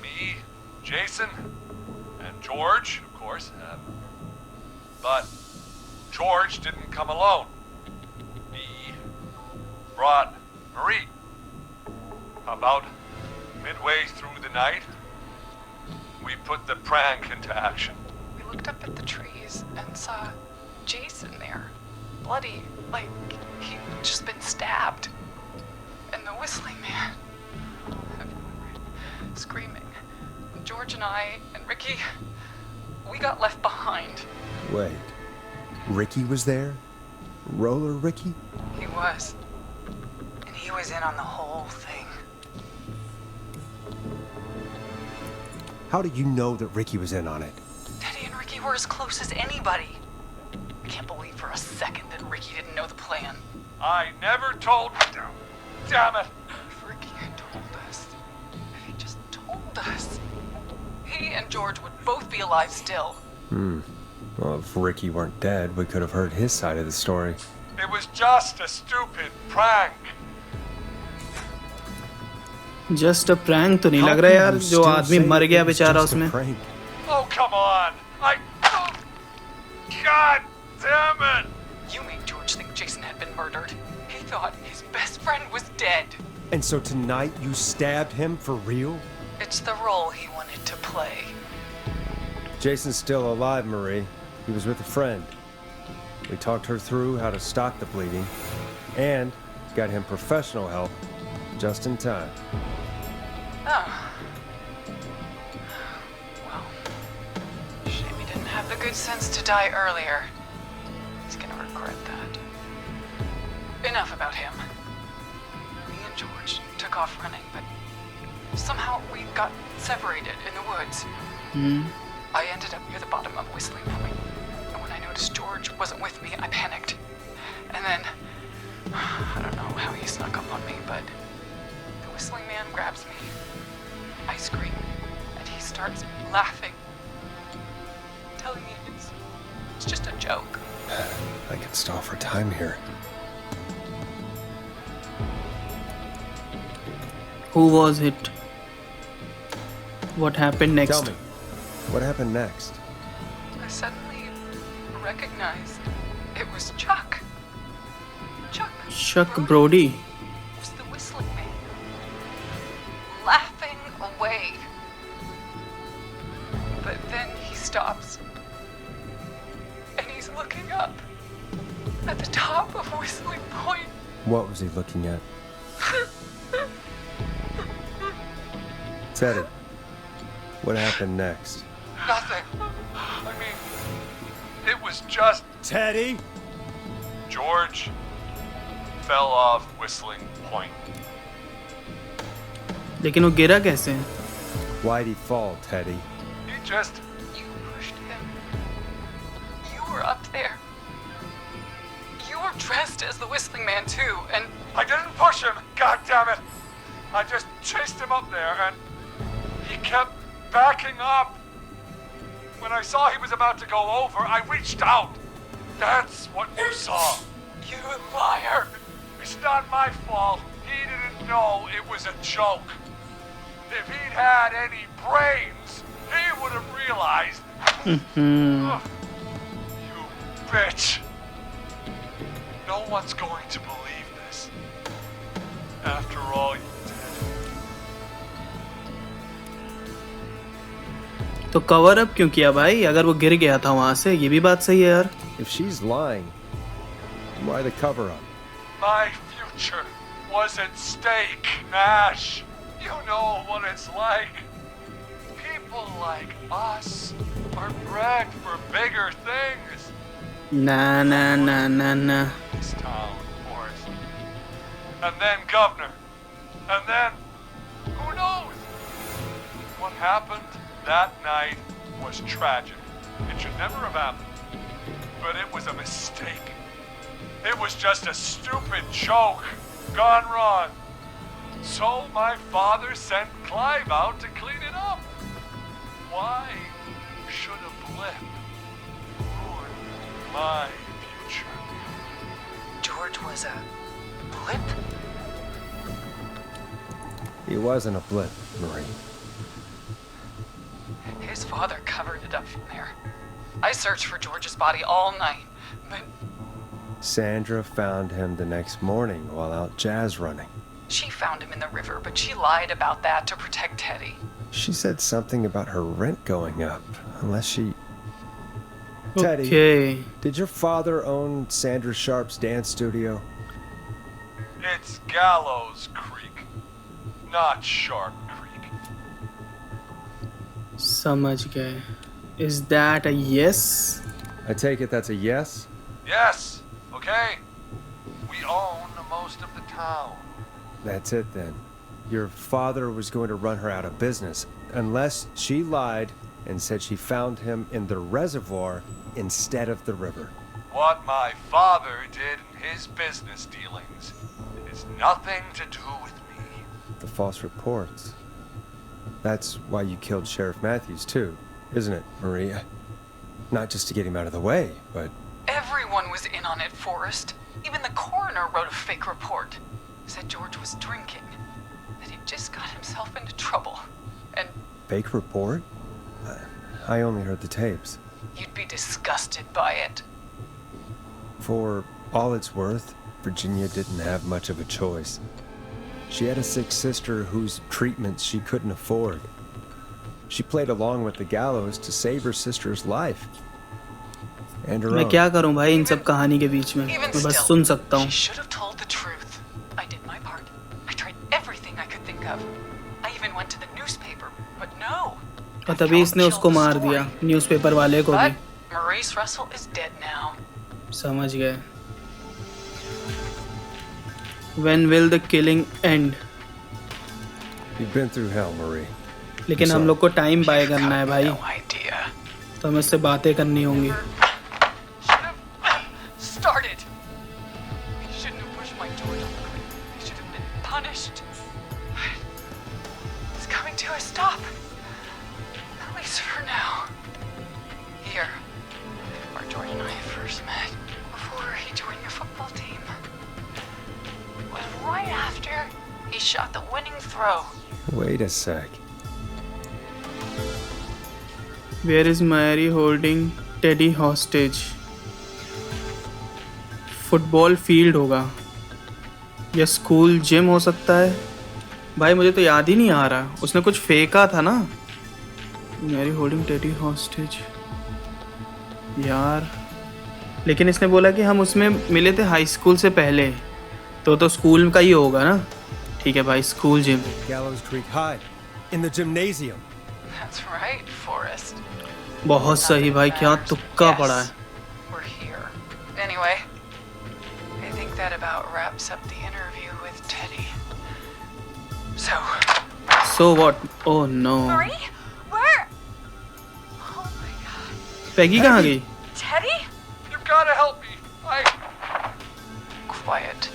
Me, Jason, and George, of course. But George didn't come alone. He brought Marie. About midway through the night, we put the prank into action. We looked up at the trees and saw Jason there. Bloody, like he'd just been stabbed. And the Whistling Man, screaming. George and I and Ricky, we got left behind. Wait. Ricky was there? Roller Ricky? He was. And he was in on the whole thing. How did you know that Ricky was in on it? Teddy and Ricky were as close as anybody. I can't believe for a second that Ricky didn't know the plan. I never told... Damn it! If Ricky had told us, if he just told us, he and George would both be alive still. Well, if Ricky weren't dead, we could have heard his side of the story. It was just a stupid prank. Just a prank तो नहीं लग रहा यार, जो आदमी मर गया बेचारा उसमें. Oh, come on! God damn it! You made George think Jason had been murdered. He thought his best friend was dead. And so tonight you stabbed him for real? It's the role he wanted to play. Jason's still alive, Marie. He was with a friend. We talked her through how to stop the bleeding and got him professional help just in time. Oh. Well, shame he didn't have the good sense to die earlier. He's gonna regret that. Enough about him. Me and George took off running, but somehow we got separated in the woods. I ended up near the bottom of Whistling Point, and when I noticed George wasn't with me, I panicked. And then, I don't know how he snuck up on me, but the Whistling Man grabs me. I scream, and he starts laughing, telling me it's just a joke. I can stall for time here. Who was it? What happened next? Tell me, what happened next? I suddenly recognized it was Chuck. Chuck Brody. It was the Whistling Man. Laughing away. But then he stops. And he's looking up. At the top of Whistling Point. What was he looking at? Teddy, what happened next? Nothing. I mean, it was just... Teddy? George fell off Whistling Point. लेकिन वो गिरा कैसे? Why'd he fall, Teddy? He just... You pushed him. You were up there. You were dressed as the Whistling Man too, and I didn't push him, god damn it! I just chased him up there and he kept backing up. When I saw he was about to go over, I reached out. That's what you saw. you liar. It's not my fault. He didn't know it was a joke. If he'd had any brains, he would have realized. Ugh, you bitch. No one's going to believe this. After all you did. तो cover up क्यों किया भाई? अगर वो गिर गया था वहां से, ये भी बात सही है यार. If she's lying, why the cover up? My future was at stake, Nash. You know what it's like. People like us are bred for bigger things. Nah. This town, Forrest. And then governor. And then, who knows? What happened that night was tragic. It should never have happened. But it was a mistake. It was just a stupid joke gone wrong. So my father sent Clive out to clean it up. Why should a blip ruin my future? George was a blip? He wasn't a blip, Marie. His father covered it up from there. I searched for George's body all night, but Sandra found him the next morning while out jazz running. she found him in the river, but she lied about that to protect Teddy. She said something about her rent going up, unless she... Teddy, Okay. did your father own Sandra Sharp's dance studio? It's Gallows Creek, not Shark Creek. समझ गए. Is that a yes? I take it that's a yes? Yes, okay? We own most of the town. That's it then. Your father was going to run her out of business, unless she lied and said she found him in the reservoir instead of the river. What my father did in his business dealings is nothing to do with me. The false reports. That's why you killed Sheriff Matthews too, isn't it, Maria? Not just to get him out of the way, but... Everyone was in on it, Forrest. Even the coroner wrote a fake report. Said George was drinking. That he just got himself into trouble. And Fake report? I only heard the tapes. you'd be disgusted by it. For all it's worth, Virginia didn't have much of a choice. She had a sick sister whose treatments she couldn't afford. She played along with the gallows to save her sister's life. And her मैं own. क्या करूं भाई इन सब कहानी के बीच में? Even मैं बस still, सुन सकता हूं. she should have told the truth. I did my part. I tried everything I could think of. I even went to the newspaper, but no. और तभी इसने उसको मार दिया, न्यूज़पेपर वाले को भी. But Maurice Russell is dead now. समझ गए. When will the killing end? You've been through hell, Marie. लेकिन हम लोग को टाइम बाय करना है भाई. No idea. तो हमें इससे बातें करनी होंगी. Should have started. He shouldn't have pushed my George off the cliff. He should have been punished. It's coming to a stop. At least for now. Here, where George and I first met, before he joined your football team. Was right after he shot the winning throw. Wait a sec. Where is Mary holding Teddy hostage? Football field होगा या school gym हो सकता है. भाई मुझे तो याद ही नहीं आ रहा. उसने कुछ फेंका था ना. मैरी होल्डिंग टेडी हॉस्टेज यार. लेकिन इसने बोला कि हम उसमें मिले थे हाई स्कूल से पहले. तो स्कूल का ही होगा ना. ठीक है भाई, school gym. Gallows Creek High, in the gymnasium. That's right, Forrest. बहुत सही भाई, क्या तुक्का पड़ा है. We're here. Anyway, I think that about wraps up the interview with Teddy. So what? Oh no. Marie? Where? Oh my god. पैगी कहाँ गई? Teddy? You've got to help me. Quiet.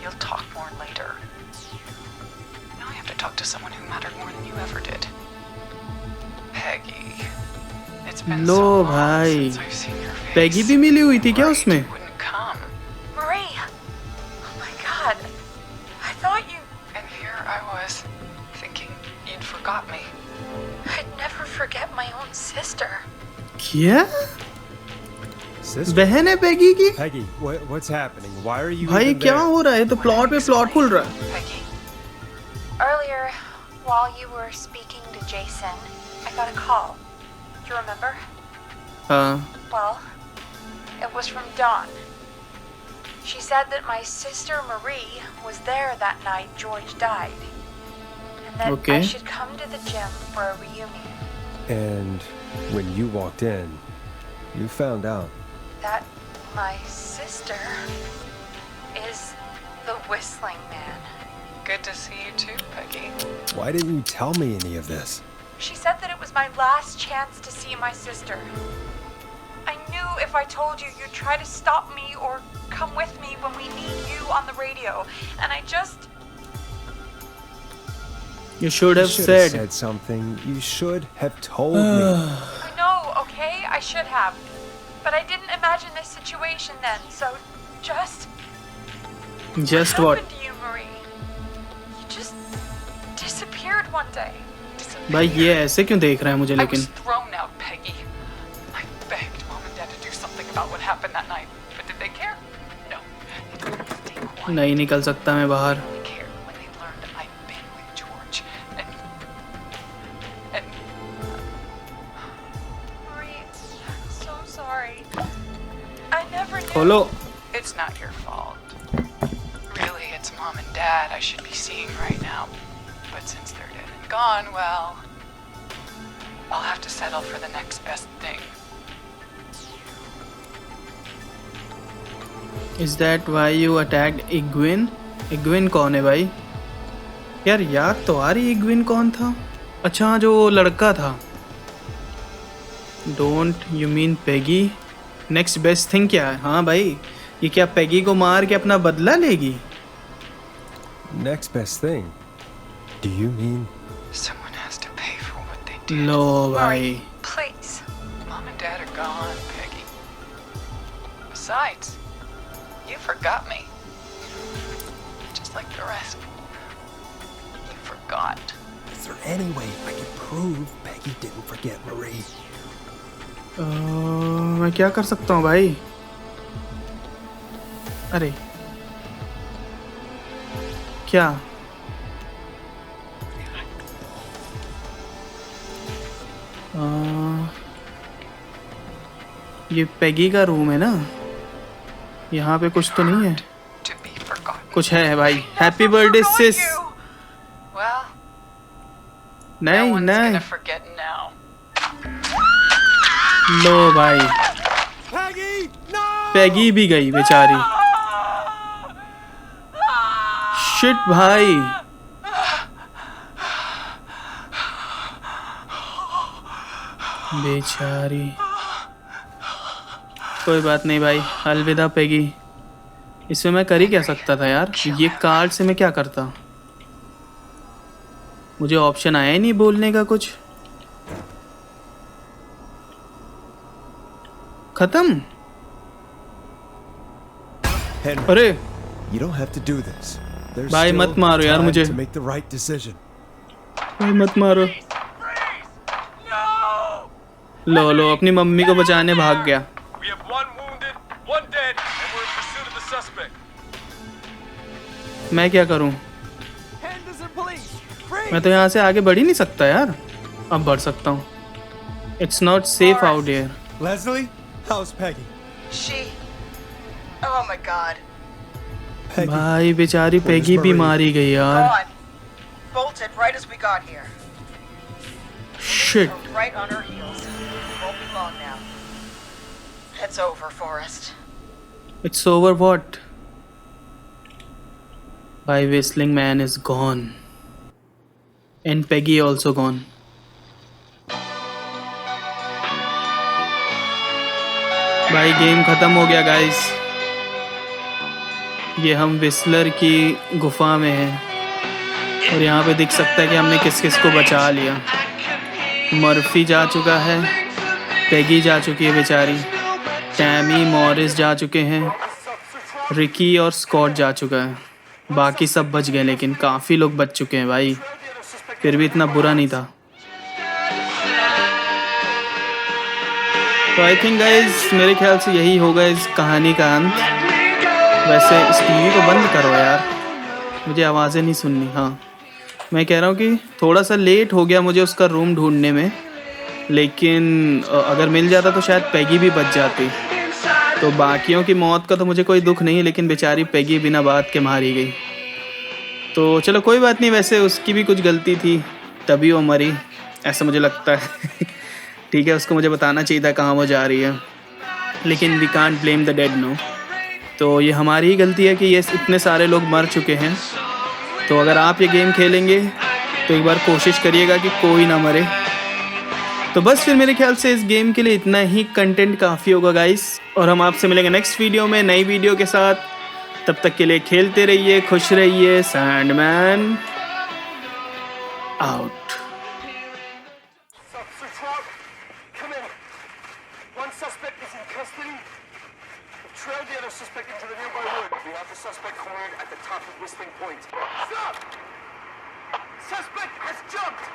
You'll talk more later. Now I have to talk to someone who mattered more than you ever did. Peggy. It's been low so long भाई. since I've seen your face. पैगी भी मिली हुई थी क्या Worried उसमें? you wouldn't come. Marie! Oh my god. I thought you... And here I was, thinking you'd forgot me. I'd never forget my own sister. क्या? Sister? बहन है पैगी की? Peggy, what's happening? Why are you भाई even क्या there? हो रहा है? तो प्लॉट पे प्लॉट खुल रहा है. Peggy. Earlier, while you were speaking to Jason, I got a call. Do you remember? हाँ. Well, it was from Dawn. She said that my sister Marie was there that night George died. And that Okay. I should come to the gym for a reunion. And when you walked in, you found out. That my sister is the Whistling Man. Good to see you too, Peggy. Why didn't you tell me any of this? She said that it was my last chance to see my sister. I knew if I told you, you'd try to stop me or come with me when we need you on the radio. And I just... You should have You said. something. You should have told me. I know, okay? I should have. But I didn't imagine this situation then, so just... Just what? happened to you, Marie? You just disappeared one day. भाई ये ऐसे क्यों देख रहा है मुझे I लेकिन? was thrown out, Peggy. I begged Mom and Dad to do something about what happened that night. But did they care? No. They told me to stay quiet. नहीं निकल सकता मैं बाहर. They cared when they learned that I'd been with George. And Marie, I'm so sorry. I never knew. खोलो. it's not your fault. Really, it's Mom and Dad I should be seeing right now. But since they're dead and gone, well, I'll have to settle for the next best thing. Is that why you attacked Egwene? Egwene कौन है भाई? यार याद तो आ रही Egwene कौन था? अच्छा जो लड़का था. Don't you mean Peggy? Next best thing क्या है? हाँ भाई, ये क्या Peggy को मार के अपना बदला लेगी? Next best thing. Do you mean? Someone has to pay for what they did. लो भाई. Please. Mom and Dad are gone, Peggy. Besides, you forgot me. Just like the rest. You forgot. Is there any way I can prove Peggy didn't forget Marie? मैं क्या कर सकता हूँ भाई? अरे क्या? ये पेगी का रूम है ना? यहाँ पे कुछ तो नहीं है? To be forgotten. कुछ है भाई. हैप्पी बर्थडे सिस. Well, no नहीं one's नहीं. gonna forget now. लो भाई. Peggy, no! पेगी भी गई बेचारी. शिट भाई. बेचारी. कोई बात नहीं भाई. अलविदा पेगी. इसमें मैं कर ही क्या सकता था यार? ये कार्ड से मैं क्या करता? मुझे ऑप्शन आया ही नहीं बोलने का कुछ. खत्म. Henry, अरे you don't have to do this. There's भाई still मत मारो यार time मुझे. to make the right decision. भाई मत मारो. लो लो अपनी मम्मी को बचाने भाग गया. We have one wounded, one dead, and we're in pursuit of the suspect. मैं क्या करूं? मैं तो यहाँ से आगे बढ़ ही नहीं सकता यार. अब बढ़ सकता हूँ. It's not safe out here. Leslie, how's Peggy? She... Oh my god. Peggy. भाई बेचारी पेगी भी मारी गई यार. Gone. Bolted right as we got here. Shit. We're right on her heels. Won't be long now. It's over, Forrest. It's over what? By Whistling Man is gone. And Peggy also gone. भाई game खत्म हो गया guys. ये हम whistler की गुफा में हैं और यहाँ पे दिख सकता है कि हमने किस किस को बचा लिया. मर्फी जा चुका है. पेगी जा चुकी है बेचारी. टैमी मॉरिस जा चुके हैं. रिकी और स्कॉट जा चुका है. बाकी सब बच गए लेकिन काफ़ी लोग बच चुके हैं भाई. फिर भी इतना बुरा नहीं था. तो आई थिंक गाइज मेरे ख्याल से यही होगा इस कहानी का अंत. वैसे इस टीवी को बंद करो यार. मुझे आवाज़ें नहीं सुननी. हाँ मैं कह रहा हूँ कि थोड़ा सा लेट हो गया मुझे उसका रूम ढूंढने में. लेकिन अगर मिल जाता तो शायद पेगी भी बच जाती. तो बाकियों की मौत का तो मुझे कोई दुख नहीं, लेकिन बेचारी पेगी बिना बात के मारी गई. तो चलो कोई बात नहीं. वैसे उसकी भी कुछ गलती थी तभी वो मरी ऐसा मुझे लगता है. ठीक है उसको मुझे बताना चाहिए था कहाँ वो जा रही है. लेकिन we can't blame the dead no. तो ये हमारी ही गलती है कि ये इतने सारे लोग मर चुके हैं. तो अगर आप ये गेम खेलेंगे तो एक बार कोशिश करिएगा कि कोई ना मरे. तो बस फिर मेरे ख्याल से इस गेम के लिए इतना ही कंटेंट काफ़ी होगा गाइस, और हम आपसे मिलेंगे नेक्स्ट वीडियो में नई वीडियो के साथ। तब तक के लिए खेलते रहिए, खुश रहिए। Sandman out. Come in. One suspect is in custody. Trail the other suspect into the nearby wood. We have the suspect cornered at the top of Whistling Point. Stop! Suspect has jumped!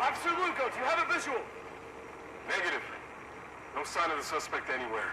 Officer Lugo, do you have a visual? Negative. No sign of the suspect anywhere.